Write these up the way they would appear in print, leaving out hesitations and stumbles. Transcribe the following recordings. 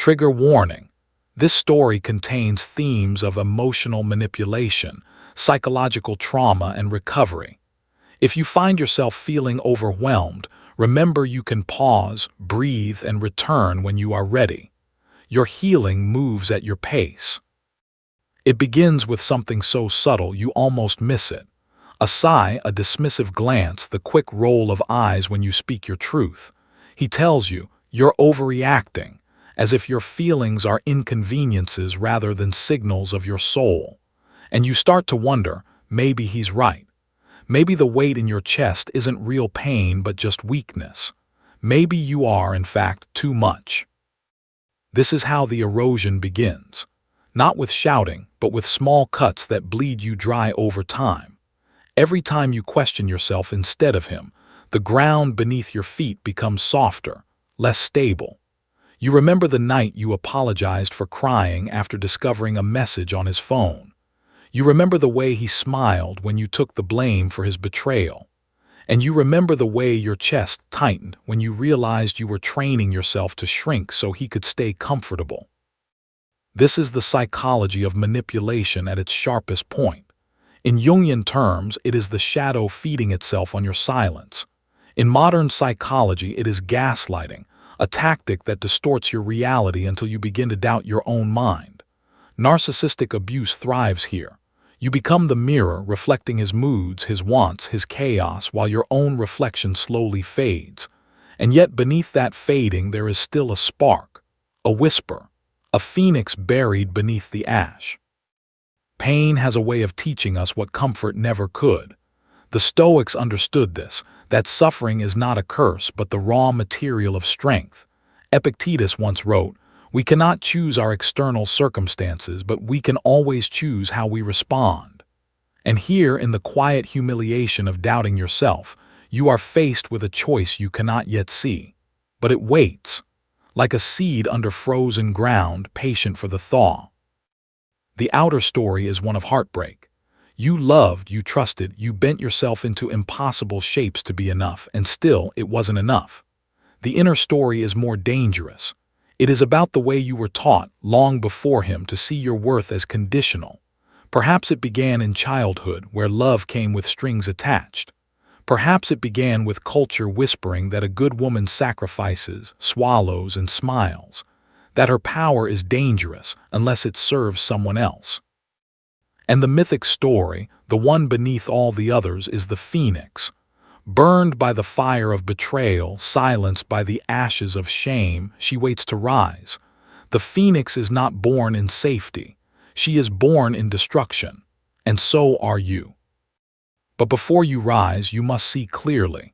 Trigger warning. This story contains themes of emotional manipulation, psychological trauma, and recovery. If you find yourself feeling overwhelmed, remember you can pause, breathe, and return when you are ready. Your healing moves at your pace. It begins with something so subtle you almost miss it. A sigh, a dismissive glance, the quick roll of eyes when you speak your truth. He tells you, you're overreacting, as if your feelings are inconveniences rather than signals of your soul. And you start to wonder, maybe he's right. Maybe the weight in your chest isn't real pain but just weakness. Maybe you are, in fact, too much. This is how the erosion begins. Not with shouting, but with small cuts that bleed you dry over time. Every time you question yourself instead of him, the ground beneath your feet becomes softer, less stable. You remember the night you apologized for crying after discovering a message on his phone. You remember the way he smiled when you took the blame for his betrayal. And you remember the way your chest tightened when you realized you were training yourself to shrink so he could stay comfortable. This is the psychology of manipulation at its sharpest point. In Jungian terms, it is the shadow feeding itself on your silence. In modern psychology, it is gaslighting, a tactic that distorts your reality until you begin to doubt your own mind. Narcissistic abuse thrives here. You become the mirror reflecting his moods, his wants, his chaos, while your own reflection slowly fades. And yet beneath that fading there is still a spark, a whisper, a phoenix buried beneath the ash. Pain has a way of teaching us what comfort never could. The Stoics understood this, that suffering is not a curse but the raw material of strength. Epictetus once wrote, "We cannot choose our external circumstances, but we can always choose how we respond." And here, in the quiet humiliation of doubting yourself, you are faced with a choice you cannot yet see. But it waits, like a seed under frozen ground, patient for the thaw. The outer story is one of heartbreak. You loved, you trusted, you bent yourself into impossible shapes to be enough, and still it wasn't enough. The inner story is more dangerous. It is about the way you were taught, long before him, to see your worth as conditional. Perhaps it began in childhood, where love came with strings attached. Perhaps it began with culture whispering that a good woman sacrifices, swallows, and smiles, that her power is dangerous unless it serves someone else. And the mythic story, the one beneath all the others, is the phoenix. Burned by the fire of betrayal, silenced by the ashes of shame, she waits to rise. The phoenix is not born in safety. She is born in destruction. And so are you. But before you rise, you must see clearly.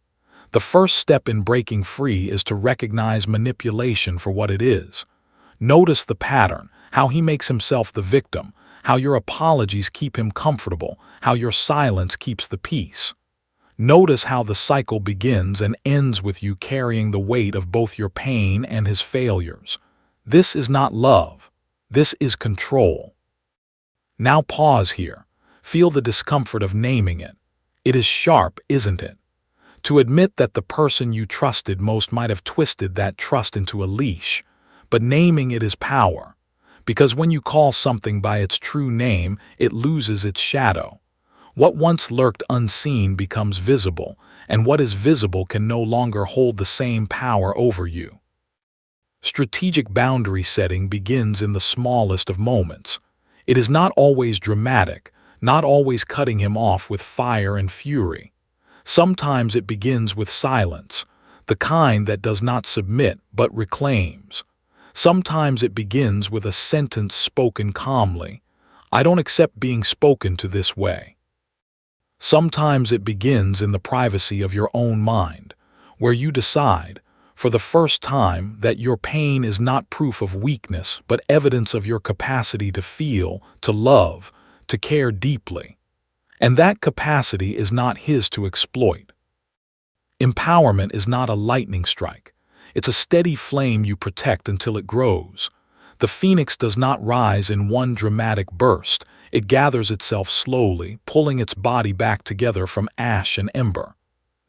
The first step in breaking free is to recognize manipulation for what it is. Notice the pattern, how he makes himself the victim, how your apologies keep him comfortable, how your silence keeps the peace. Notice how the cycle begins and ends with you carrying the weight of both your pain and his failures. This is not love. This is control. Now pause here. Feel the discomfort of naming it. It is sharp, isn't it? To admit that the person you trusted most might have twisted that trust into a leash. But naming it is power. Because when you call something by its true name, it loses its shadow. What once lurked unseen becomes visible, and what is visible can no longer hold the same power over you. Strategic boundary setting begins in the smallest of moments. It is not always dramatic, not always cutting him off with fire and fury. Sometimes it begins with silence, the kind that does not submit but reclaims. Sometimes it begins with a sentence spoken calmly. "I don't accept being spoken to this way." Sometimes it begins in the privacy of your own mind, where you decide, for the first time, that your pain is not proof of weakness but evidence of your capacity to feel, to love, to care deeply. And that capacity is not his to exploit. Empowerment is not a lightning strike. It's a steady flame you protect until it grows. The phoenix does not rise in one dramatic burst. It gathers itself slowly, pulling its body back together from ash and ember.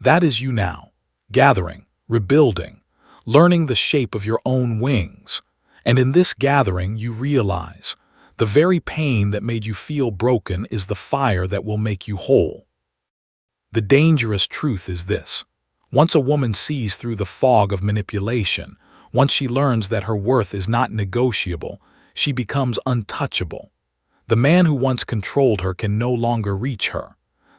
That is you now, gathering, rebuilding, learning the shape of your own wings. And in this gathering, you realize the very pain that made you feel broken is the fire that will make you whole. The dangerous truth is this. Once a woman sees through the fog of manipulation, once she learns that her worth is not negotiable, she becomes untouchable. The man who once controlled her can no longer reach her.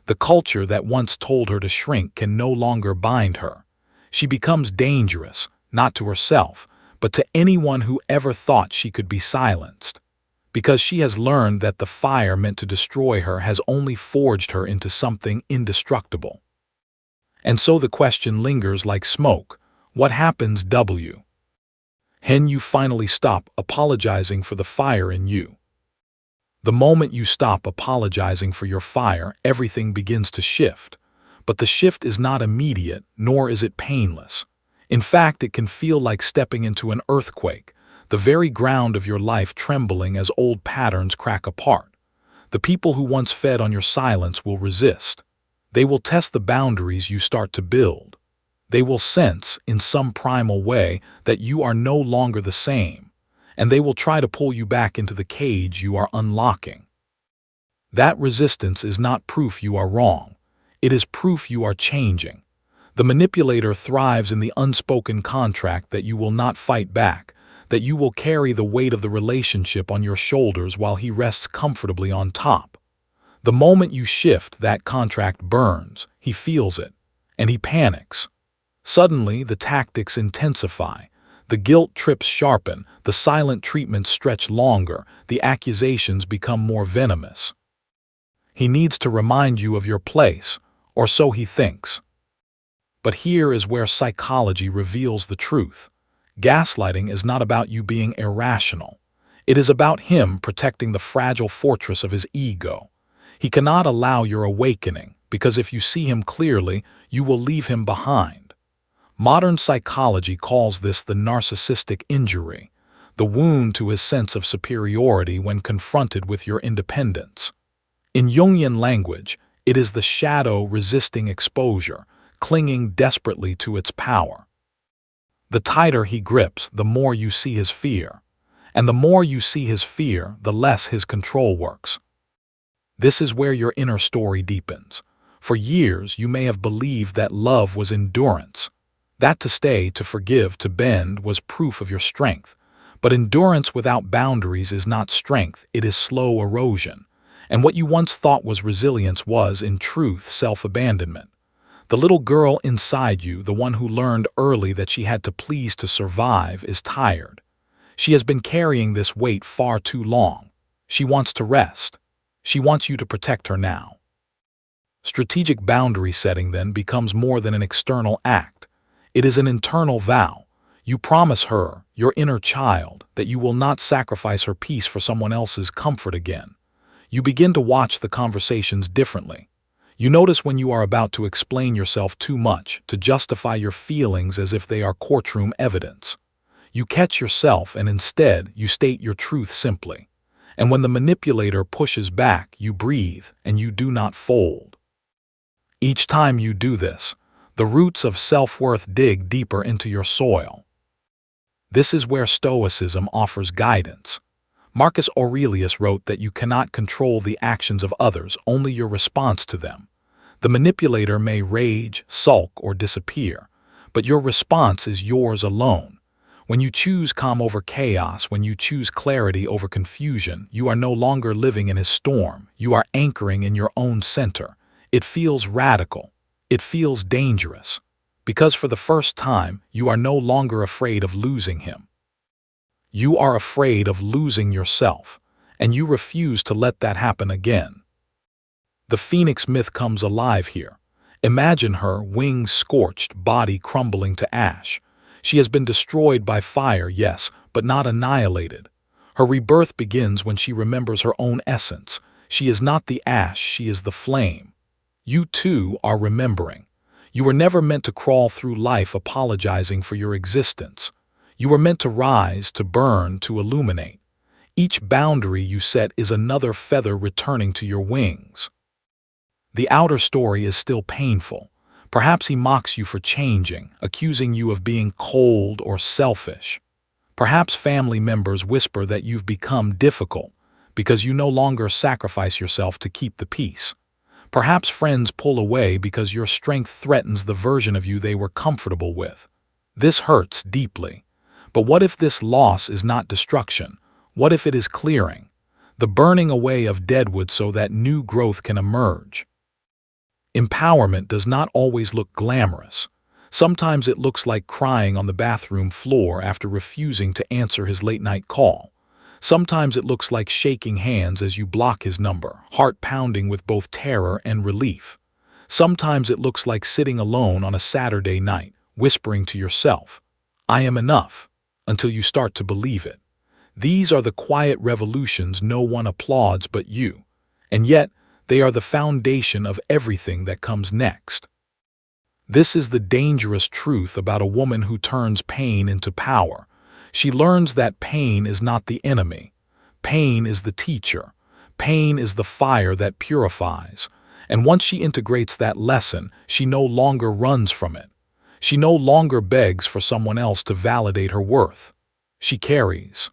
The culture that once told her to shrink can no longer bind her. She becomes dangerous, not to herself, but to anyone who ever thought she could be silenced. Because she has learned that the fire meant to destroy her has only forged her into something indestructible. And so the question lingers like smoke. What happens when you finally stop apologizing for the fire in you? The moment you stop apologizing for your fire, everything begins to shift. But the shift is not immediate, nor is it painless. In fact, it can feel like stepping into an earthquake, the very ground of your life trembling as old patterns crack apart. The people who once fed on your silence will resist. They will test the boundaries you start to build. They will sense, in some primal way, that you are no longer the same, and they will try to pull you back into the cage you are unlocking. That resistance is not proof you are wrong. It is proof you are changing. The manipulator thrives in the unspoken contract that you will not fight back, that you will carry the weight of the relationship on your shoulders while he rests comfortably on top. The moment you shift, that contract burns, he feels it, and he panics. Suddenly, the tactics intensify. The guilt trips sharpen, the silent treatments stretch longer, the accusations become more venomous. He needs to remind you of your place, or so he thinks. But here is where psychology reveals the truth. Gaslighting is not about you being irrational. It is about him protecting the fragile fortress of his ego. He cannot allow your awakening, because if you see him clearly, you will leave him behind. Modern psychology calls this the narcissistic injury, the wound to his sense of superiority when confronted with your independence. In Jungian language, it is the shadow resisting exposure, clinging desperately to its power. The tighter he grips, the more you see his fear. And the more you see his fear, the less his control works. This is where your inner story deepens. For years, you may have believed that love was endurance. That to stay, to forgive, to bend was proof of your strength. But endurance without boundaries is not strength, it is slow erosion. And what you once thought was resilience was, in truth, self-abandonment. The little girl inside you, the one who learned early that she had to please to survive, is tired. She has been carrying this weight far too long. She wants to rest. She wants you to protect her now. Strategic boundary setting, then, becomes more than an external act. It is an internal vow. You promise her, your inner child, that you will not sacrifice her peace for someone else's comfort again. You begin to watch the conversations differently. You notice when you are about to explain yourself too much, to justify your feelings as if they are courtroom evidence. You catch yourself and instead you state your truth simply. And when the manipulator pushes back, you breathe and you do not fold. Each time you do this, the roots of self-worth dig deeper into your soil. This is where Stoicism offers guidance. Marcus Aurelius wrote that you cannot control the actions of others, only your response to them. The manipulator may rage, sulk, or disappear, but your response is yours alone. When you choose calm over chaos, when you choose clarity over confusion, you are no longer living in his storm, you are anchoring in your own center. It feels radical. It feels dangerous. Because for the first time, you are no longer afraid of losing him. You are afraid of losing yourself, and you refuse to let that happen again. The phoenix myth comes alive here. Imagine her, wings scorched, body crumbling to ash. She has been destroyed by fire, yes, but not annihilated. Her rebirth begins when she remembers her own essence. She is not the ash, she is the flame. You too are remembering. You were never meant to crawl through life apologizing for your existence. You were meant to rise, to burn, to illuminate. Each boundary you set is another feather returning to your wings. The outer story is still painful. Perhaps he mocks you for changing, accusing you of being cold or selfish. Perhaps family members whisper that you've become difficult because you no longer sacrifice yourself to keep the peace. Perhaps friends pull away because your strength threatens the version of you they were comfortable with. This hurts deeply. But what if this loss is not destruction? What if it is clearing? The burning away of deadwood so that new growth can emerge. Empowerment does not always look glamorous. Sometimes it looks like crying on the bathroom floor after refusing to answer his late-night call. Sometimes it looks like shaking hands as you block his number, heart pounding with both terror and relief. Sometimes it looks like sitting alone on a Saturday night, whispering to yourself, "I am enough," until you start to believe it. These are the quiet revolutions no one applauds but you, and yet they are the foundation of everything that comes next. This is the dangerous truth about a woman who turns pain into power. She learns that pain is not the enemy. Pain is the teacher. Pain is the fire that purifies. And once she integrates that lesson, she no longer runs from it. She no longer begs for someone else to validate her worth. She carries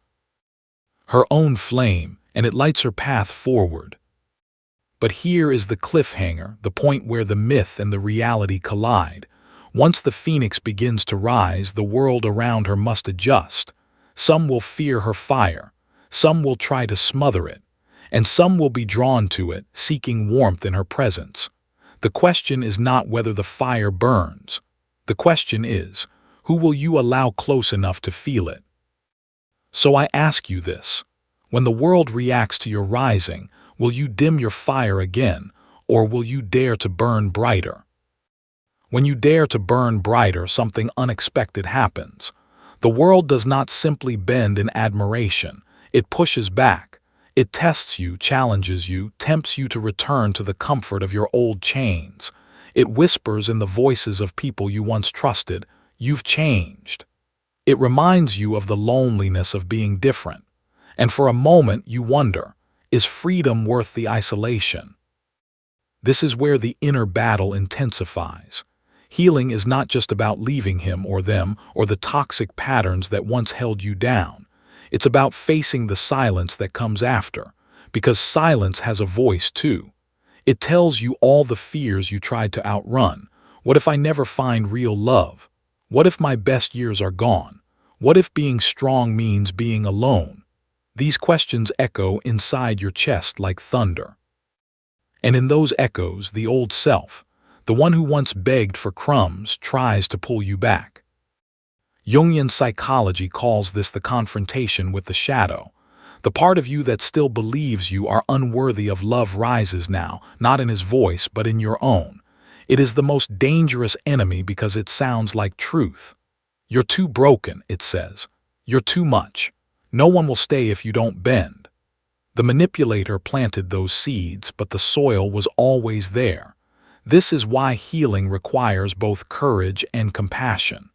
her own flame, and it lights her path forward. But here is the cliffhanger, the point where the myth and the reality collide. Once the phoenix begins to rise, the world around her must adjust. Some will fear her fire, some will try to smother it, and some will be drawn to it, seeking warmth in her presence. The question is not whether the fire burns. The question is, who will you allow close enough to feel it? So I ask you this: when the world reacts to your rising, will you dim your fire again, or will you dare to burn brighter? When you dare to burn brighter, something unexpected happens. The world does not simply bend in admiration. It pushes back. It tests you, challenges you, tempts you to return to the comfort of your old chains. It whispers in the voices of people you once trusted, "You've changed." It reminds you of the loneliness of being different. And for a moment you wonder, is freedom worth the isolation? This is where the inner battle intensifies. Healing is not just about leaving him or them or the toxic patterns that once held you down. It's about facing the silence that comes after, because silence has a voice too. It tells you all the fears you tried to outrun. What if I never find real love? What if my best years are gone? What if being strong means being alone? These questions echo inside your chest like thunder. And in those echoes, the old self, the one who once begged for crumbs, tries to pull you back. Jungian psychology calls this the confrontation with the shadow. The part of you that still believes you are unworthy of love rises now, not in his voice, but in your own. It is the most dangerous enemy because it sounds like truth. You're too broken, it says. You're too much. No one will stay if you don't bend. The manipulator planted those seeds, but the soil was always there. This is why healing requires both courage and compassion.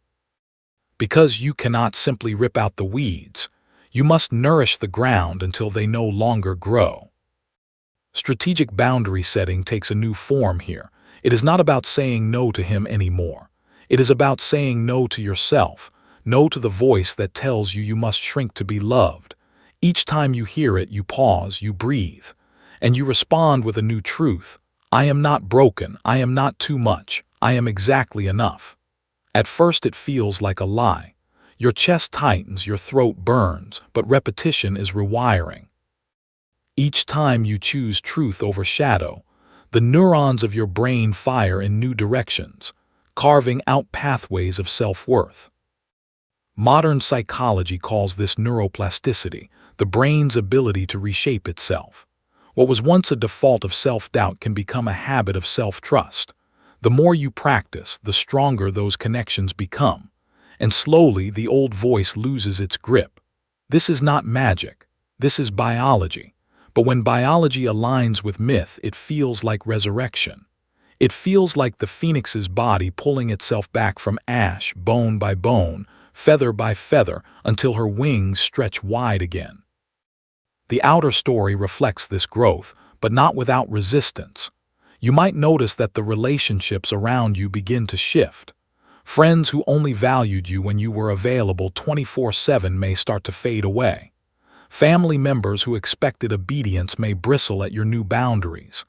Because you cannot simply rip out the weeds, you must nourish the ground until they no longer grow. Strategic boundary setting takes a new form here. It is not about saying no to him anymore. It is about saying no to yourself, no to the voice that tells you you must shrink to be loved. Each time you hear it, you pause, you breathe, and you respond with a new truth. I am not broken, I am not too much, I am exactly enough. At first it feels like a lie. Your chest tightens, your throat burns, but repetition is rewiring. Each time you choose truth over shadow, the neurons of your brain fire in new directions, carving out pathways of self-worth. Modern psychology calls this neuroplasticity, the brain's ability to reshape itself. What was once a default of self-doubt can become a habit of self-trust. The more you practice, the stronger those connections become, and slowly the old voice loses its grip. This is not magic, this is biology. But when biology aligns with myth, it feels like resurrection. It feels like the phoenix's body pulling itself back from ash, bone by bone, feather by feather, until her wings stretch wide again. The outer story reflects this growth, but not without resistance. You might notice that the relationships around you begin to shift. Friends who only valued you when you were available 24/7 may start to fade away. Family members who expected obedience may bristle at your new boundaries.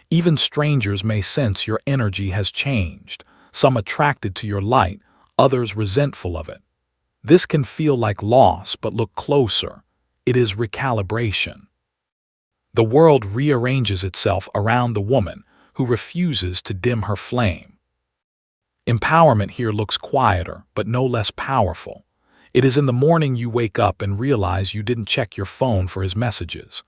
Even strangers may sense your energy has changed, some attracted to your light, others resentful of it. This can feel like loss, but look closer. It is recalibration. The world rearranges itself around the woman who refuses to dim her flame. Empowerment here looks quieter, but no less powerful. It is in the morning you wake up and realize you didn't check your phone for his messages.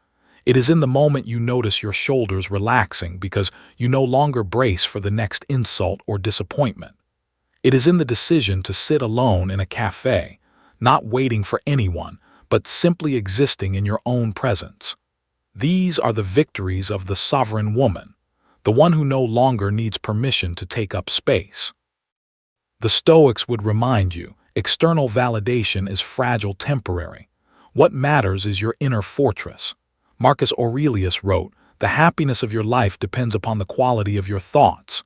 It is in the moment you notice your shoulders relaxing because you no longer brace for the next insult or disappointment. It is in the decision to sit alone in a cafe, not waiting for anyone, but simply existing in your own presence. These are the victories of the sovereign woman, the one who no longer needs permission to take up space. The Stoics would remind you, external validation is fragile, temporary. What matters is your inner fortress. Marcus Aurelius wrote, "The happiness of your life depends upon the quality of your thoughts."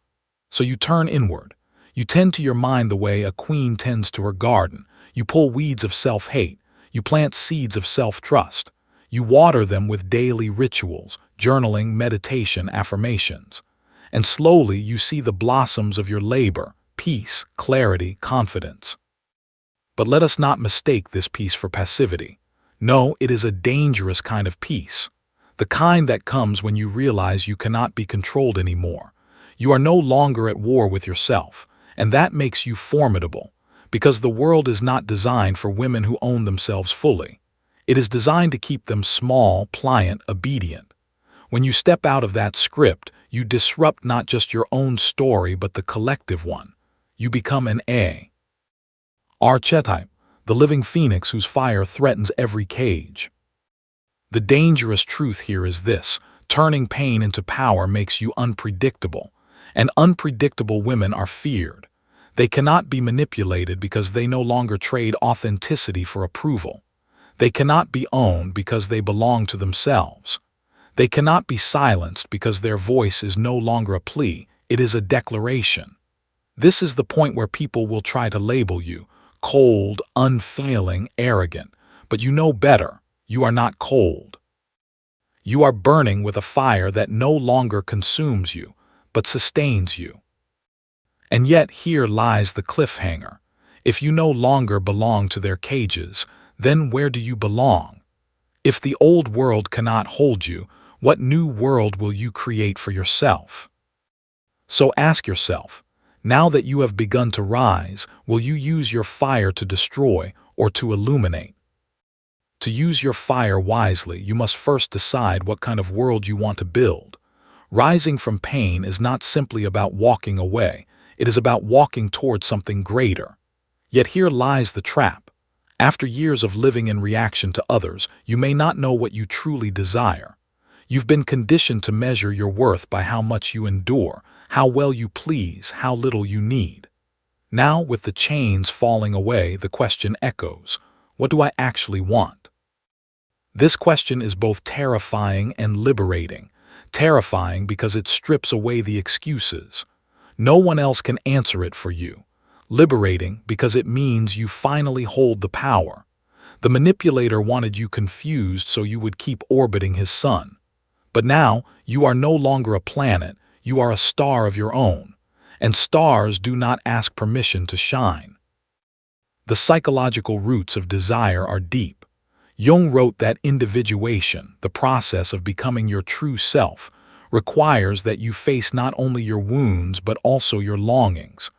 So you turn inward. You tend to your mind the way a queen tends to her garden. You pull weeds of self-hate. You plant seeds of self-trust. You water them with daily rituals, journaling, meditation, affirmations. And slowly you see the blossoms of your labor: peace, clarity, confidence. But let us not mistake this peace for passivity. No, it is a dangerous kind of peace. The kind that comes when you realize you cannot be controlled anymore. You are no longer at war with yourself, and that makes you formidable, because the world is not designed for women who own themselves fully. It is designed to keep them small, pliant, obedient. When you step out of that script, you disrupt not just your own story but the collective one. You become an archetype, the living phoenix whose fire threatens every cage. The dangerous truth here is this: turning pain into power makes you unpredictable, and unpredictable women are feared. They cannot be manipulated because they no longer trade authenticity for approval. They cannot be owned because they belong to themselves. They cannot be silenced because their voice is no longer a plea, it is a declaration. This is the point where people will try to label you cold, unfailing, arrogant, but you know better. You are not cold. You are burning with a fire that no longer consumes you, but sustains you. And yet here lies the cliffhanger. If you no longer belong to their cages, then where do you belong? If the old world cannot hold you, what new world will you create for yourself? So ask yourself, now that you have begun to rise, will you use your fire to destroy or to illuminate? To use your fire wisely, you must first decide what kind of world you want to build. Rising from pain is not simply about walking away, it is about walking towards something greater. Yet here lies the trap. After years of living in reaction to others, you may not know what you truly desire. You've been conditioned to measure your worth by how much you endure, how well you please, how little you need. Now, with the chains falling away, the question echoes: what do I actually want? This question is both terrifying and liberating. Terrifying because it strips away the excuses. No one else can answer it for you. Liberating because it means you finally hold the power. The manipulator wanted you confused so you would keep orbiting his sun. But now, you are no longer a planet, you are a star of your own. And stars do not ask permission to shine. The psychological roots of desire are deep. Jung wrote that individuation, the process of becoming your true self, requires that you face not only your wounds but also your longings.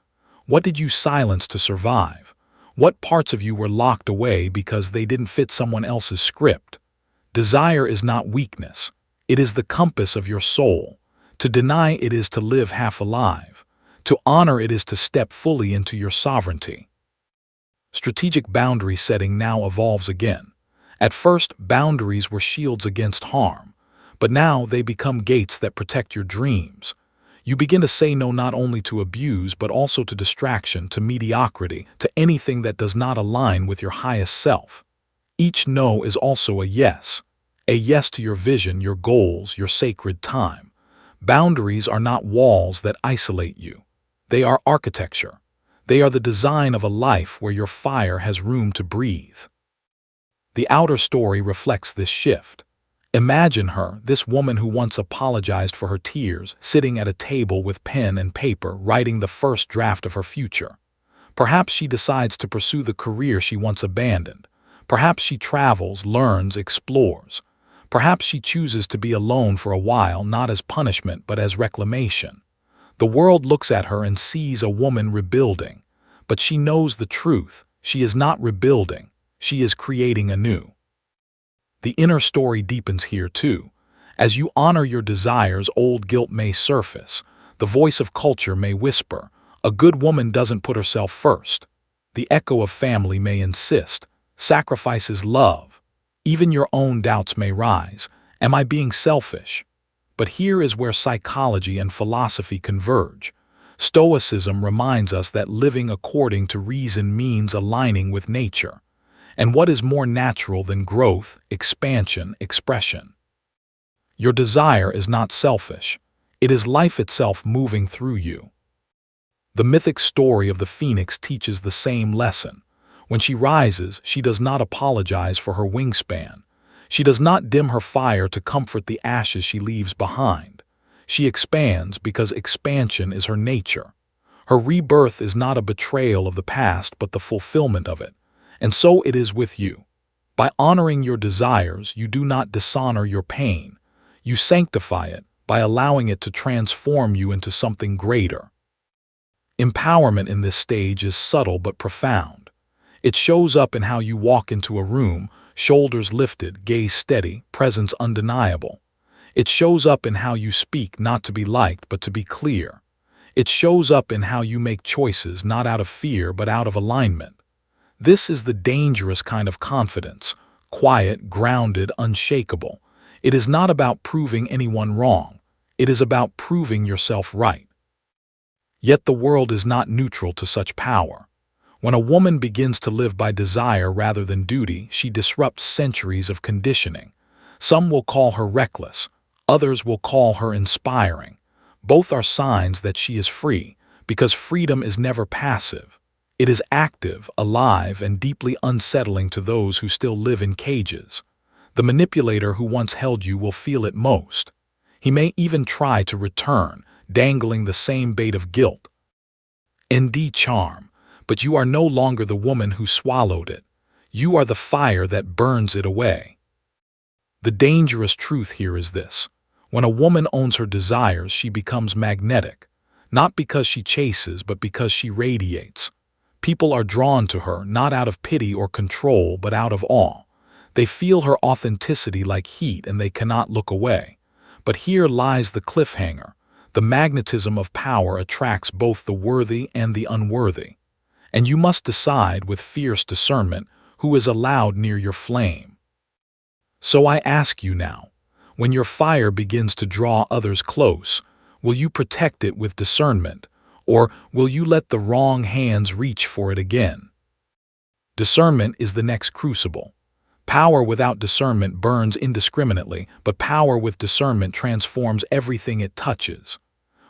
What did you silence to survive? What parts of you were locked away because they didn't fit someone else's script? Desire is not weakness. It is the compass of your soul. To deny it is to live half alive. To honor it is to step fully into your sovereignty. Strategic boundary setting now evolves again. At first, boundaries were shields against harm, but now they become gates that protect your dreams. You begin to say no not only to abuse but also to distraction, to mediocrity, to anything that does not align with your highest self. Each no is also a yes to your vision, your goals, your sacred time. Boundaries are not walls that isolate you. They are architecture. They are the design of a life where your fire has room to breathe. The outer story reflects this shift. Imagine her, this woman who once apologized for her tears, sitting at a table with pen and paper, writing the first draft of her future. Perhaps she decides to pursue the career she once abandoned. Perhaps she travels, learns, explores. Perhaps she chooses to be alone for a while, not as punishment but as reclamation. The world looks at her and sees a woman rebuilding. But she knows the truth. She is not rebuilding. She is creating anew. The inner story deepens here too. As you honor your desires, old guilt may surface. The voice of culture may whisper, "A good woman doesn't put herself first." The echo of family may insist, "Sacrifice is love." Even your own doubts may rise. Am I being selfish? But here is where psychology and philosophy converge. Stoicism reminds us that living according to reason means aligning with nature. And what is more natural than growth, expansion, expression? Your desire is not selfish. It is life itself moving through you. The mythic story of the phoenix teaches the same lesson. When she rises, she does not apologize for her wingspan. She does not dim her fire to comfort the ashes she leaves behind. She expands because expansion is her nature. Her rebirth is not a betrayal of the past but the fulfillment of it. And so it is with you. By honoring your desires, you do not dishonor your pain. You sanctify it by allowing it to transform you into something greater. Empowerment in this stage is subtle but profound. It shows up in how you walk into a room, shoulders lifted, gaze steady, presence undeniable. It shows up in how you speak, not to be liked but to be clear. It shows up in how you make choices, not out of fear but out of alignment. This is the dangerous kind of confidence, quiet, grounded, unshakable. It is not about proving anyone wrong. It is about proving yourself right. Yet the world is not neutral to such power. When a woman begins to live by desire rather than duty, she disrupts centuries of conditioning. Some will call her reckless. Others will call her inspiring. Both are signs that she is free, because freedom is never passive. It is active, alive, and deeply unsettling to those who still live in cages. The manipulator who once held you will feel it most. He may even try to return, dangling the same bait of guilt. ND charm, but you are no longer the woman who swallowed it. You are the fire that burns it away. The dangerous truth here is this. When a woman owns her desires, she becomes magnetic, not because she chases, but because she radiates. People are drawn to her, not out of pity or control, but out of awe. They feel her authenticity like heat and they cannot look away. But here lies the cliffhanger. The magnetism of power attracts both the worthy and the unworthy. And you must decide with fierce discernment who is allowed near your flame. So I ask you now, when your fire begins to draw others close, will you protect it with discernment? Or will you let the wrong hands reach for it again? Discernment is the next crucible. Power without discernment burns indiscriminately, but power with discernment transforms everything it touches.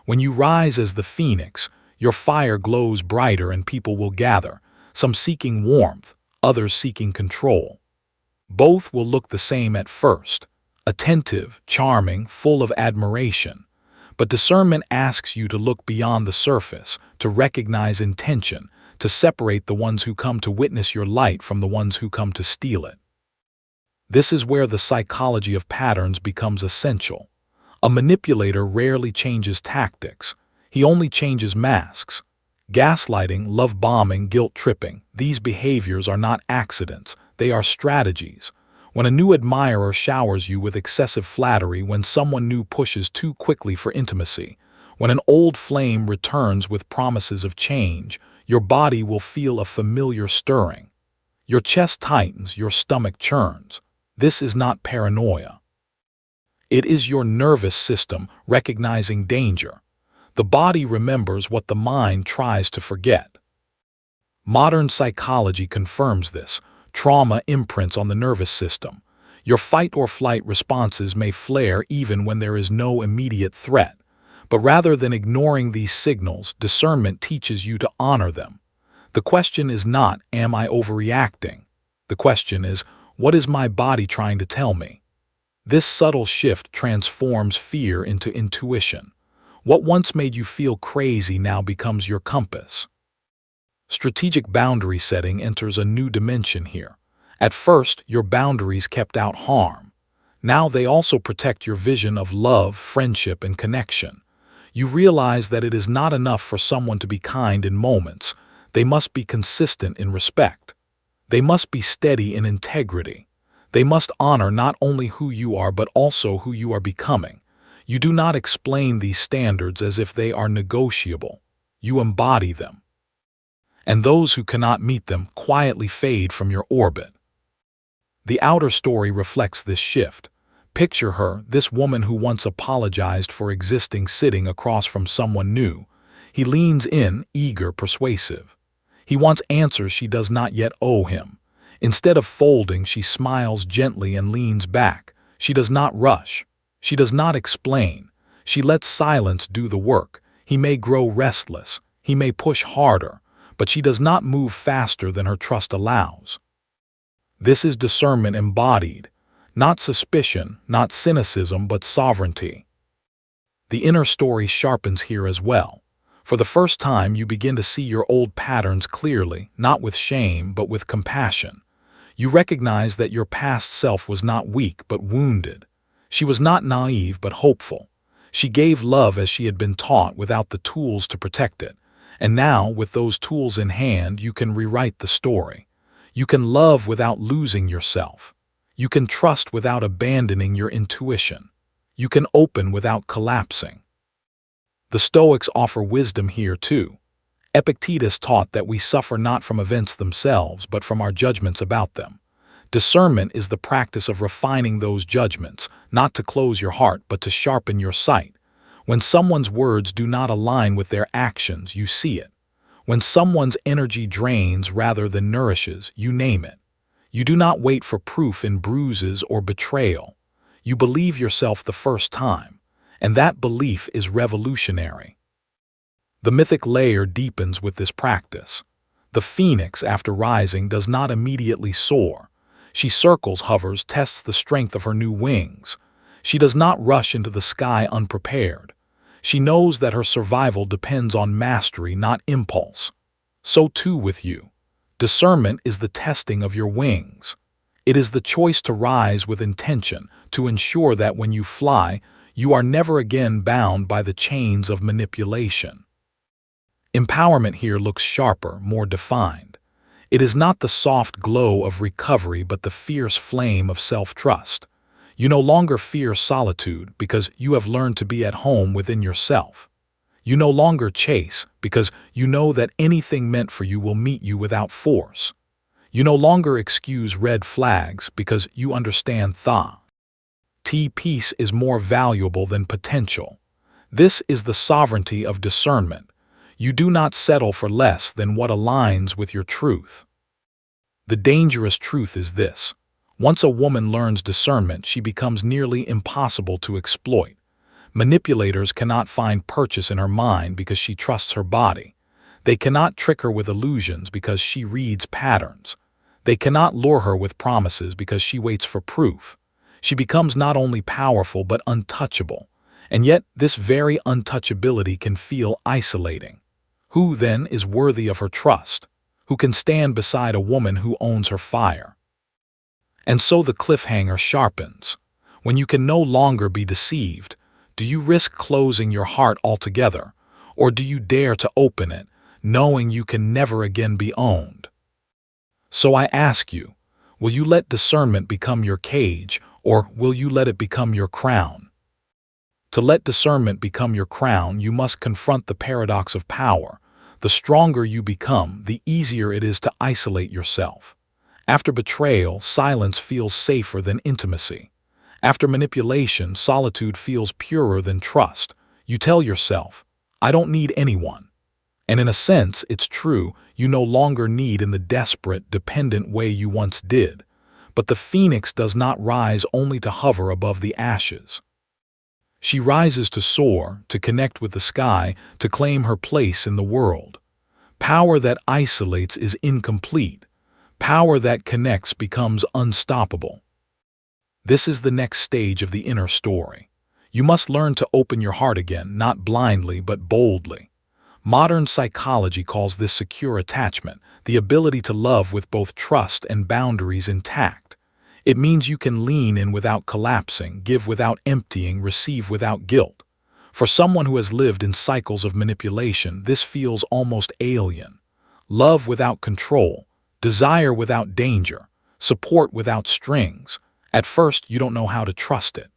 When you rise as the phoenix, your fire glows brighter and people will gather, some seeking warmth, others seeking control. Both will look the same at first, attentive, charming, full of admiration. But discernment asks you to look beyond the surface, to recognize intention, to separate the ones who come to witness your light from the ones who come to steal it. This is where the psychology of patterns becomes essential. A manipulator rarely changes tactics. He only changes masks. Gaslighting, love bombing, guilt tripping, these behaviors are not accidents, they are strategies. When a new admirer showers you with excessive flattery, when someone new pushes too quickly for intimacy, when an old flame returns with promises of change, your body will feel a familiar stirring. Your chest tightens, your stomach churns. This is not paranoia. It is your nervous system recognizing danger. The body remembers what the mind tries to forget. Modern psychology confirms this. Trauma imprints on the nervous system. Your fight or flight responses may flare even when there is no immediate threat. But rather than ignoring these signals, discernment teaches you to honor them. The question is not, am I overreacting? The question is, what is my body trying to tell me? This subtle shift transforms fear into intuition. What once made you feel crazy now becomes your compass. Strategic boundary setting enters a new dimension here. At first, your boundaries kept out harm. Now they also protect your vision of love, friendship, and connection. You realize that it is not enough for someone to be kind in moments. They must be consistent in respect. They must be steady in integrity. They must honor not only who you are but also who you are becoming. You do not explain these standards as if they are negotiable. You embody them. And those who cannot meet them quietly fade from your orbit. The outer story reflects this shift. Picture her, this woman who once apologized for existing sitting across from someone new. He leans in, eager, persuasive. He wants answers she does not yet owe him. Instead of folding, she smiles gently and leans back. She does not rush. She does not explain. She lets silence do the work. He may grow restless. He may push harder. But she does not move faster than her trust allows. This is discernment embodied. Not suspicion, not cynicism, but sovereignty. The inner story sharpens here as well. For the first time, you begin to see your old patterns clearly, not with shame, but with compassion. You recognize that your past self was not weak, but wounded. She was not naive, but hopeful. She gave love as she had been taught without the tools to protect it. And now, with those tools in hand, you can rewrite the story. You can love without losing yourself. You can trust without abandoning your intuition. You can open without collapsing. The Stoics offer wisdom here too. Epictetus taught that we suffer not from events themselves, but from our judgments about them. Discernment is the practice of refining those judgments, not to close your heart, but to sharpen your sight. When someone's words do not align with their actions, you see it. When someone's energy drains rather than nourishes, you name it. You do not wait for proof in bruises or betrayal. You believe yourself the first time, and that belief is revolutionary. The mythic layer deepens with this practice. The phoenix, after rising, does not immediately soar. She circles, hovers, tests the strength of her new wings. She does not rush into the sky unprepared. She knows that her survival depends on mastery, not impulse. So too with you. Discernment is the testing of your wings. It is the choice to rise with intention, to ensure that when you fly, you are never again bound by the chains of manipulation. Empowerment here looks sharper, more defined. It is not the soft glow of recovery, but the fierce flame of self-trust. You no longer fear solitude because you have learned to be at home within yourself. You no longer chase because you know that anything meant for you will meet you without force. You no longer excuse red flags because you understand peace is more valuable than potential. This is the sovereignty of discernment. You do not settle for less than what aligns with your truth. The dangerous truth is this. Once a woman learns discernment, she becomes nearly impossible to exploit. Manipulators cannot find purchase in her mind because she trusts her body. They cannot trick her with illusions because she reads patterns. They cannot lure her with promises because she waits for proof. She becomes not only powerful but untouchable. And yet this very untouchability can feel isolating. Who then is worthy of her trust? Who can stand beside a woman who owns her fire? And so the cliffhanger sharpens. When you can no longer be deceived, do you risk closing your heart altogether, or do you dare to open it, knowing you can never again be owned? So I ask you, will you let discernment become your cage, or will you let it become your crown? To let discernment become your crown, you must confront the paradox of power. The stronger you become, the easier it is to isolate yourself. After betrayal, silence feels safer than intimacy. After manipulation, solitude feels purer than trust. You tell yourself, I don't need anyone. And in a sense, it's true, you no longer need in the desperate, dependent way you once did. But the phoenix does not rise only to hover above the ashes. She rises to soar, to connect with the sky, to claim her place in the world. Power that isolates is incomplete. Power that connects becomes unstoppable. This is the next stage of the inner story. You must learn to open your heart again, not blindly but boldly. Modern psychology calls this secure attachment, the ability to love with both trust and boundaries intact. It means you can lean in without collapsing, give without emptying, receive without guilt. For someone who has lived in cycles of manipulation, this feels almost alien. Love without control, desire without danger, support without strings. At first, you don't know how to trust it.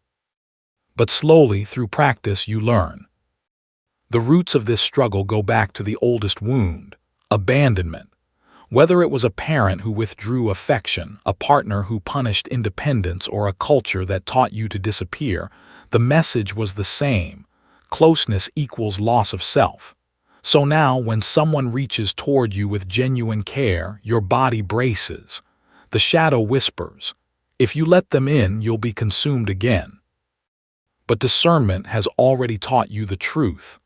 But slowly, through practice, you learn. The roots of this struggle go back to the oldest wound, abandonment. Whether it was a parent who withdrew affection, a partner who punished independence, or a culture that taught you to disappear, the message was the same. Closeness equals loss of self. So now, when someone reaches toward you with genuine care, your body braces. The shadow whispers, "If you let them in, you'll be consumed again." But discernment has already taught you the truth.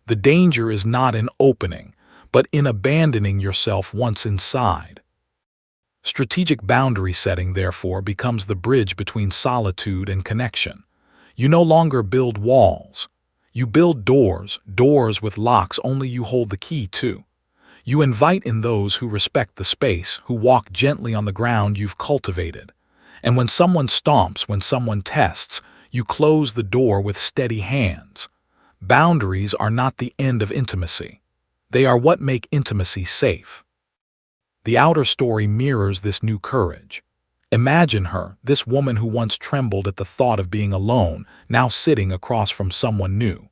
The danger is not in opening, but in abandoning yourself once inside. Strategic boundary setting, therefore, becomes the bridge between solitude and connection. You no longer build walls. You build doors, doors with locks only you hold the key to. You invite in those who respect the space, who walk gently on the ground you've cultivated. And when someone stomps, when someone tests, you close the door with steady hands. Boundaries are not the end of intimacy. They are what make intimacy safe. The outer story mirrors this new courage. Imagine her, this woman who once trembled at the thought of being alone, now sitting across from someone new.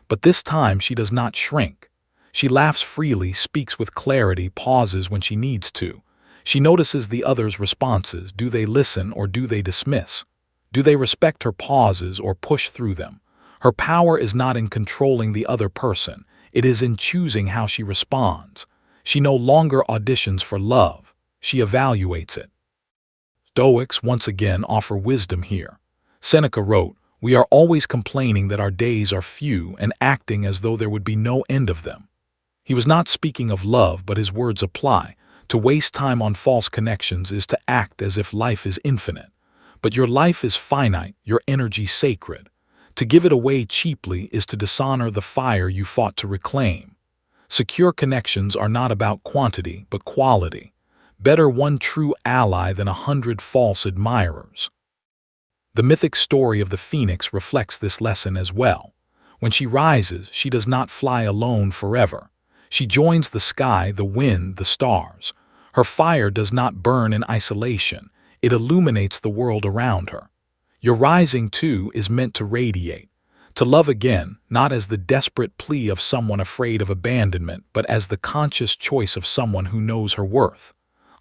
But this time she does not shrink. She laughs freely, speaks with clarity, pauses when she needs to. She notices the other's responses. Do they listen or do they dismiss? Do they respect her pauses or push through them? Her power is not in controlling the other person. It is in choosing how she responds. She no longer auditions for love. She evaluates it. Stoics once again offer wisdom here. Seneca wrote, "We are always complaining that our days are few and acting as though there would be no end of them." He was not speaking of love, but his words apply. To waste time on false connections is to act as if life is infinite. But your life is finite, your energy sacred. To give it away cheaply is to dishonor the fire you fought to reclaim. Secure connections are not about quantity, but quality. Better one true ally than 100 false admirers. The mythic story of the phoenix reflects this lesson as well. When she rises, she does not fly alone forever. She joins the sky, the wind, the stars. Her fire does not burn in isolation. It illuminates the world around her. Your rising, too, is meant to radiate. To love again, not as the desperate plea of someone afraid of abandonment, but as the conscious choice of someone who knows her worth.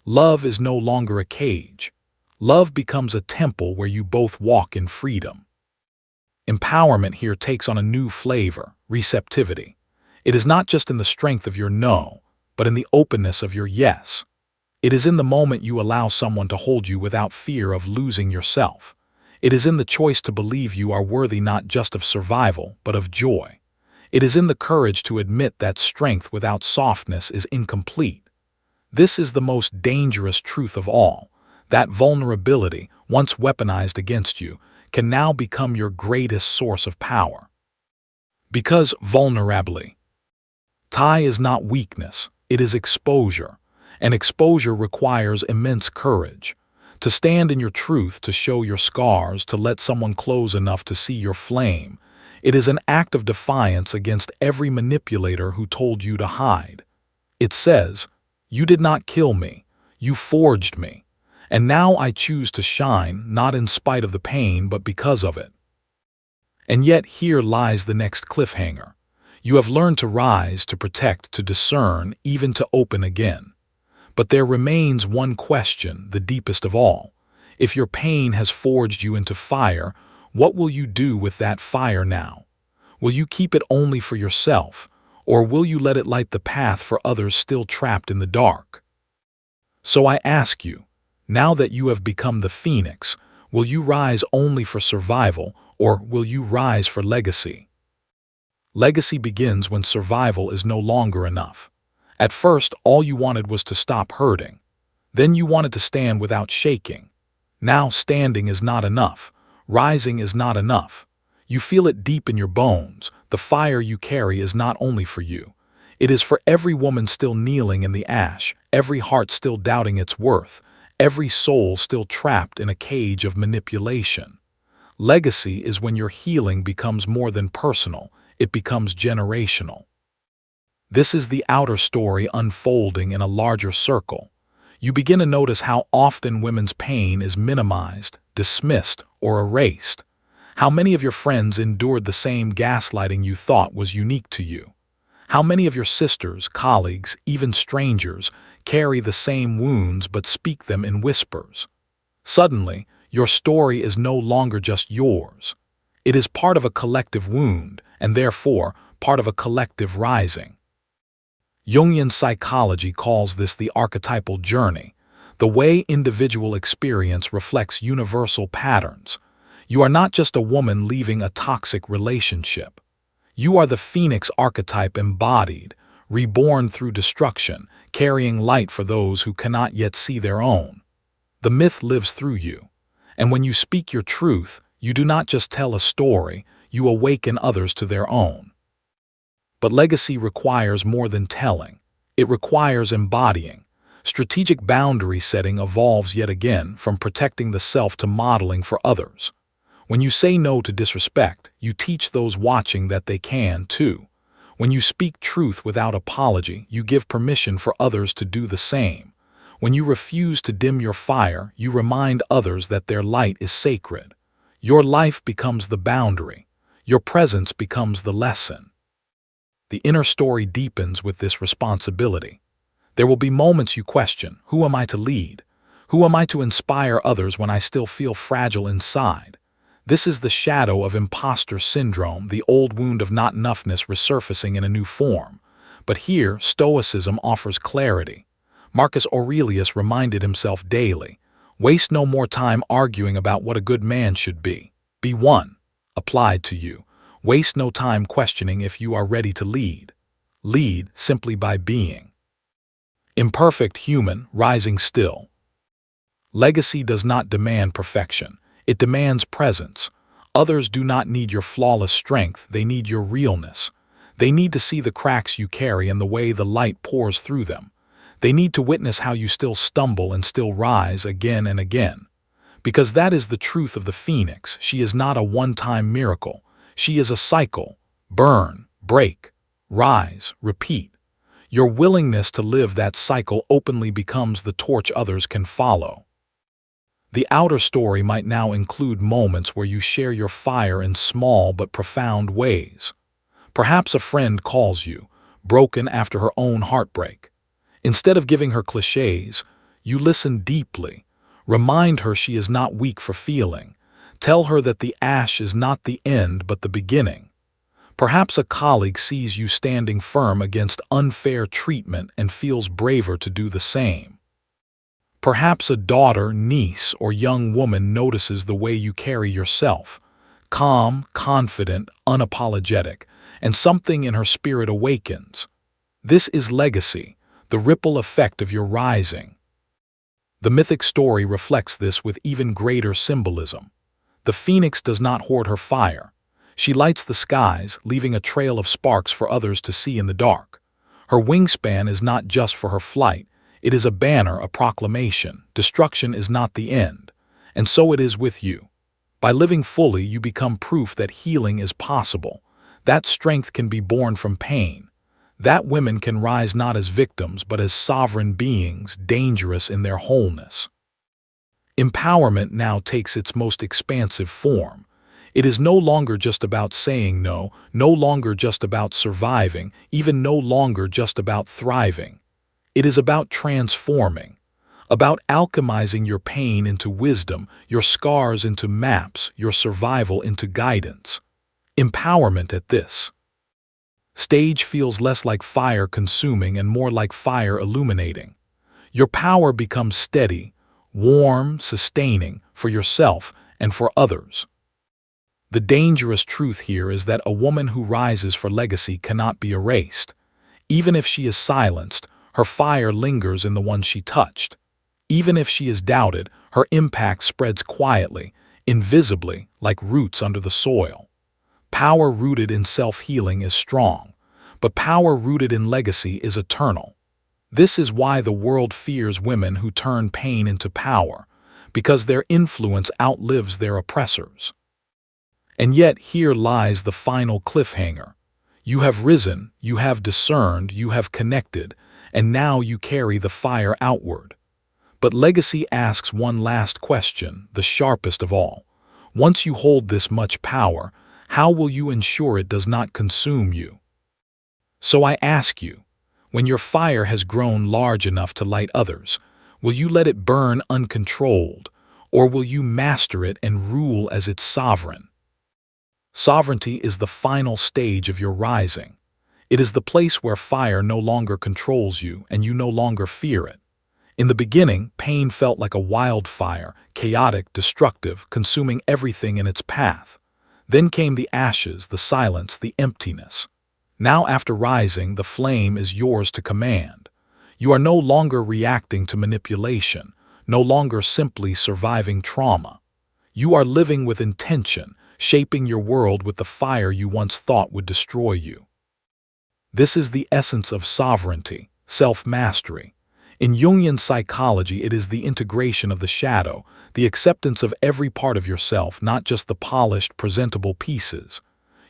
Love is no longer a cage. Love becomes a temple where you both walk in freedom. Empowerment here takes on a new flavor, receptivity. It is not just in the strength of your no, but in the openness of your yes. It is in the moment you allow someone to hold you without fear of losing yourself. It is in the choice to believe you are worthy not just of survival, but of joy. It is in the courage to admit that strength without softness is incomplete. This is the most dangerous truth of all, that vulnerability, once weaponized against you, can now become your greatest source of power. Because vulnerability is not weakness, it is exposure. And exposure requires immense courage. To stand in your truth, to show your scars, to let someone close enough to see your flame. It is an act of defiance against every manipulator who told you to hide. It says, "You did not kill me, you forged me. And now I choose to shine, not in spite of the pain, but because of it." And yet here lies the next cliffhanger. You have learned to rise, to protect, to discern, even to open again. But there remains one question, the deepest of all. If your pain has forged you into fire, what will you do with that fire now? Will you keep it only for yourself, or will you let it light the path for others still trapped in the dark? So I ask you, now that you have become the phoenix, will you rise only for survival, or will you rise for legacy? Legacy begins when survival is no longer enough. At first, all you wanted was to stop hurting. Then you wanted to stand without shaking. Now standing is not enough. Rising is not enough. You feel it deep in your bones. The fire you carry is not only for you. It is for every woman still kneeling in the ash, every heart still doubting its worth, every soul still trapped in a cage of manipulation. Legacy is when your healing becomes more than personal, it becomes generational. This is the outer story unfolding in a larger circle. You begin to notice how often women's pain is minimized, dismissed, or erased. How many of your friends endured the same gaslighting you thought was unique to you? How many of your sisters, colleagues, even strangers, carry the same wounds but speak them in whispers? Suddenly, your story is no longer just yours. It is part of a collective wound, and therefore, part of a collective rising. Jungian psychology calls this the archetypal journey, the way individual experience reflects universal patterns. You are not just a woman leaving a toxic relationship. You are the phoenix archetype embodied, reborn through destruction, carrying light for those who cannot yet see their own. The myth lives through you, and when you speak your truth, you do not just tell a story, you awaken others to their own. But legacy requires more than telling. It requires embodying. Strategic boundary setting evolves yet again from protecting the self to modeling for others. When you say no to disrespect, you teach those watching that they can too. When you speak truth without apology, you give permission for others to do the same. When you refuse to dim your fire, you remind others that their light is sacred. Your life becomes the boundary. Your presence becomes the lesson. The inner story deepens with this responsibility. There will be moments you question, who am I to lead? Who am I to inspire others when I still feel fragile inside? This is the shadow of imposter syndrome, the old wound of not enoughness resurfacing in a new form. But here, Stoicism offers clarity. Marcus Aurelius reminded himself daily, waste no more time arguing about what a good man should be. Be one. Applied to you. Waste no time questioning if you are ready to lead. Lead simply by being. Imperfect human, rising still. Legacy does not demand perfection. It demands presence. Others do not need your flawless strength, they need your realness. They need to see the cracks you carry and the way the light pours through them. They need to witness how you still stumble and still rise again and again. Because that is the truth of the phoenix. She is not a one-time miracle. She is a cycle. Burn, break, rise, repeat. Your willingness to live that cycle openly becomes the torch others can follow. The outer story might now include moments where you share your fire in small but profound ways. Perhaps a friend calls you, broken after her own heartbreak. Instead of giving her cliches, you listen deeply. Remind her she is not weak for feeling. Tell her that the ash is not the end but the beginning. Perhaps a colleague sees you standing firm against unfair treatment and feels braver to do the same. Perhaps a daughter, niece, or young woman notices the way you carry yourself, calm, confident, unapologetic, and something in her spirit awakens. This is legacy, the ripple effect of your rising. The mythic story reflects this with even greater symbolism. The phoenix does not hoard her fire. She lights the skies, leaving a trail of sparks for others to see in the dark. Her wingspan is not just for her flight. It is a banner, a proclamation. Destruction is not the end. And so it is with you. By living fully, you become proof that healing is possible. That strength can be born from pain. That women can rise not as victims, but as sovereign beings, dangerous in their wholeness. Empowerment now takes its most expansive form. It is no longer just about saying no, no longer just about surviving, even no longer just about thriving. It is about transforming, about alchemizing your pain into wisdom, your scars into maps, your survival into guidance. Empowerment at this stage feels less like fire consuming and more like fire illuminating. Your power becomes steady, warm, sustaining for yourself and for others. The dangerous truth here is that a woman who rises for legacy cannot be erased. Even if she is silenced, her fire lingers in the one she touched. Even if she is doubted, her impact spreads quietly, invisibly, like roots under the soil. Power rooted in self-healing is strong, but power rooted in legacy is eternal. This is why the world fears women who turn pain into power, because their influence outlives their oppressors. And yet here lies the final cliffhanger. You have risen, you have discerned, you have connected, and now you carry the fire outward. But legacy asks one last question, the sharpest of all. Once you hold this much power, how will you ensure it does not consume you? So I ask you, when your fire has grown large enough to light others, will you let it burn uncontrolled, or will you master it and rule as its sovereign? Sovereignty is the final stage of your rising. It is the place where fire no longer controls you and you no longer fear it. In the beginning, pain felt like a wildfire, chaotic, destructive, consuming everything in its path. Then came the ashes, the silence, the emptiness. Now after rising, the flame is yours to command. You are no longer reacting to manipulation, no longer simply surviving trauma. You are living with intention, shaping your world with the fire you once thought would destroy you. This is the essence of sovereignty, self-mastery. In Jungian psychology, it is the integration of the shadow, the acceptance of every part of yourself, not just the polished, presentable pieces.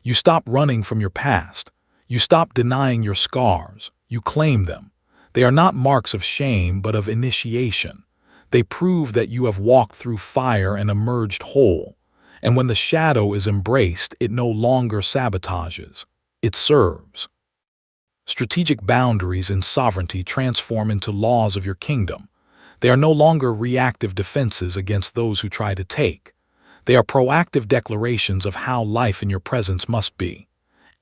You stop running from your past. You stop denying your scars. You claim them. They are not marks of shame, but of initiation. They prove that you have walked through fire and emerged whole. And when the shadow is embraced, it no longer sabotages. It serves. Strategic boundaries in sovereignty transform into laws of your kingdom. They are no longer reactive defenses against those who try to take. They are proactive declarations of how life in your presence must be.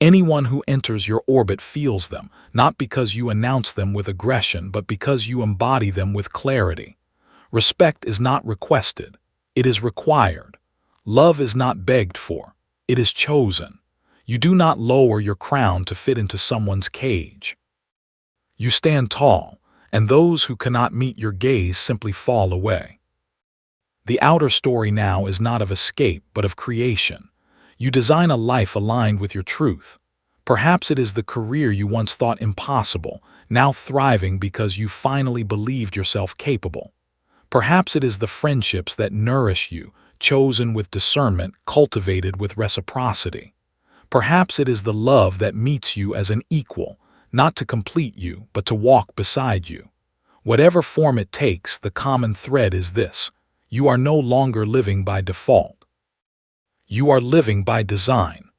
Anyone who enters your orbit feels them, not because you announce them with aggression, but because you embody them with clarity. Respect is not requested. It is required. Love is not begged for. It is chosen. You do not lower your crown to fit into someone's cage. You stand tall, and those who cannot meet your gaze simply fall away. The outer story now is not of escape, but of creation. You design a life aligned with your truth. Perhaps it is the career you once thought impossible, now thriving because you finally believed yourself capable. Perhaps it is the friendships that nourish you, chosen with discernment, cultivated with reciprocity. Perhaps it is the love that meets you as an equal, not to complete you, but to walk beside you. Whatever form it takes, the common thread is this: you are no longer living by default. You are living by design.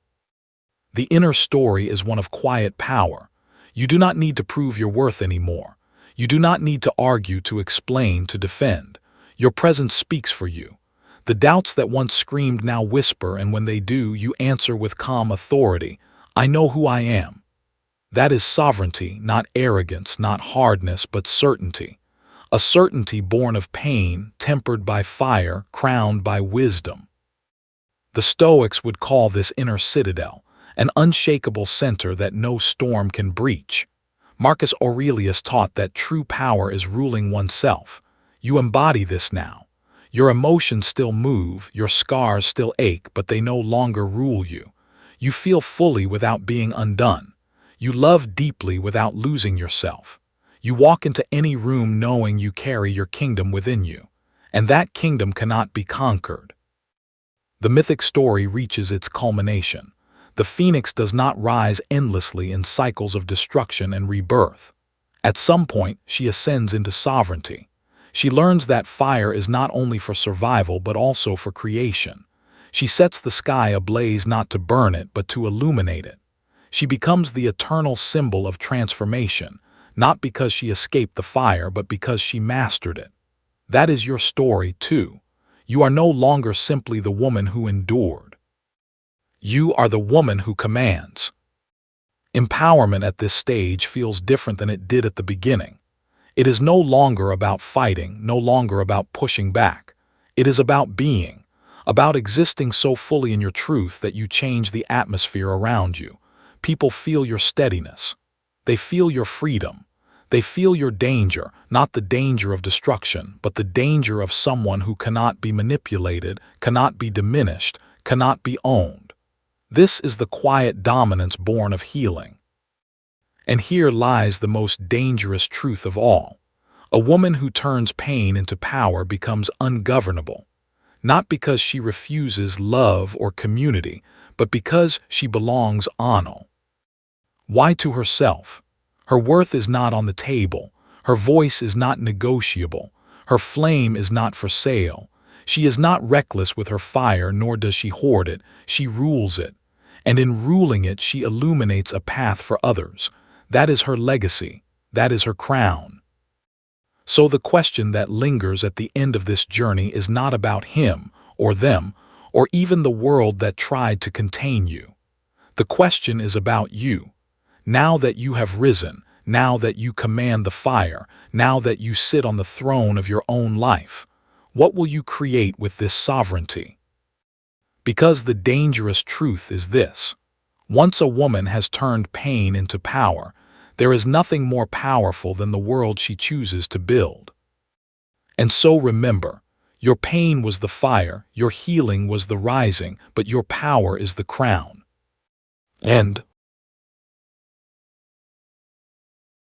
The inner story is one of quiet power. You do not need to prove your worth anymore. You do not need to argue, to explain, to defend. Your presence speaks for you. The doubts that once screamed now whisper, and when they do, you answer with calm authority, "I know who I am." That is sovereignty, not arrogance, not hardness, but certainty. A certainty born of pain, tempered by fire, crowned by wisdom. The Stoics would call this inner citadel, an unshakable center that no storm can breach. Marcus Aurelius taught that true power is ruling oneself. You embody this now. Your emotions still move, your scars still ache, but they no longer rule you. You feel fully without being undone. You love deeply without losing yourself. You walk into any room knowing you carry your kingdom within you, and that kingdom cannot be conquered. The mythic story reaches its culmination. The phoenix does not rise endlessly in cycles of destruction and rebirth. At some point, she ascends into sovereignty. She learns that fire is not only for survival but also for creation. She sets the sky ablaze not to burn it but to illuminate it. She becomes the eternal symbol of transformation, not because she escaped the fire but because she mastered it. That is your story too. You are no longer simply the woman who endured. You are the woman who commands. Empowerment at this stage feels different than it did at the beginning. It is no longer about fighting, no longer about pushing back. It is about being, about existing so fully in your truth that you change the atmosphere around you. People feel your steadiness. They feel your freedom. They feel your danger, not the danger of destruction, but the danger of someone who cannot be manipulated, cannot be diminished, cannot be owned. This is the quiet dominance born of healing. And here lies the most dangerous truth of all. A woman who turns pain into power becomes ungovernable, not because she refuses love or community, but because she belongs onal. Why to herself? Her worth is not on the table. Her voice is not negotiable. Her flame is not for sale. She is not reckless with her fire, nor does she hoard it. She rules it. And in ruling it, she illuminates a path for others. That is her legacy. That is her crown. So the question that lingers at the end of this journey is not about him or them or even the world that tried to contain you. The question is about you. Now that you have risen, now that you command the fire, now that you sit on the throne of your own life, what will you create with this sovereignty? Because the dangerous truth is this: once a woman has turned pain into power, there is nothing more powerful than the world she chooses to build. And so remember, your pain was the fire, your healing was the rising, but your power is the crown. End.